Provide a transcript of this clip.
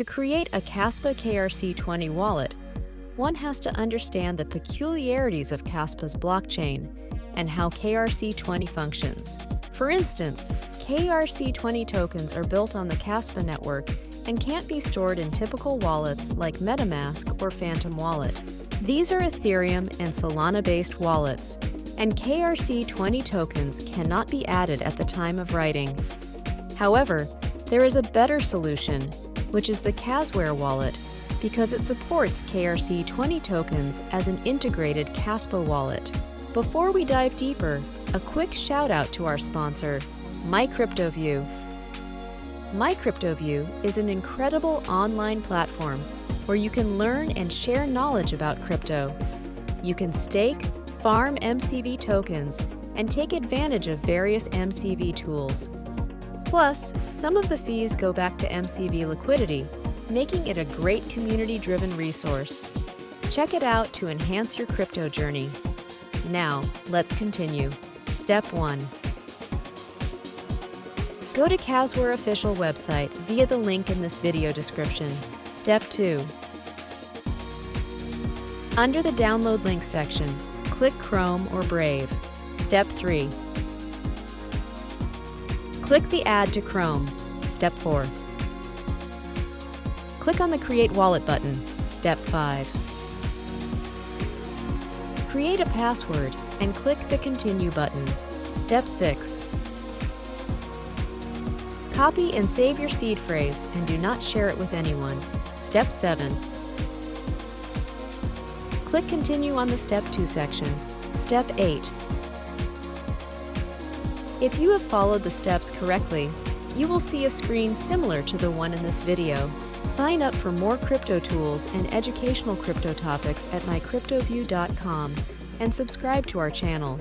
To create a KASPA KRC-20 wallet, one has to understand the peculiarities of KASPA's blockchain and how KRC-20 functions. For instance, KRC-20 tokens are built on the KASPA network and can't be stored in typical wallets like MetaMask or Phantom Wallet. These are Ethereum and Solana-based wallets, and KRC-20 tokens cannot be added at the time of writing. However, there is a better solution, which is the KASWare wallet, because it supports KRC-20 tokens as an integrated KASPA wallet. Before we dive deeper, a quick shout-out to our sponsor, MyCryptoView. MyCryptoView is an incredible online platform where you can learn and share knowledge about crypto. You can stake, farm MCV tokens, and take advantage of various MCV tools. Plus, some of the fees go back to MCV liquidity, making it a great community-driven resource. Check it out to enhance your crypto journey. Now, let's continue. Step 1. Go to KASWare official website via the link in this video description. Step 2. Under the download link section, click Chrome or Brave. Step 3. Click the Add to Chrome. Step 4. Click on the Create Wallet button. Step 5. Create a password and click the Continue button. Step 6. Copy and save your seed phrase and do not share it with anyone. Step 7. Click Continue on the Step 2 section. Step 8. If you have followed the steps correctly, you will see a screen similar to the one in this video. Sign up for more crypto tools and educational crypto topics at mycryptoview.com and subscribe to our channel.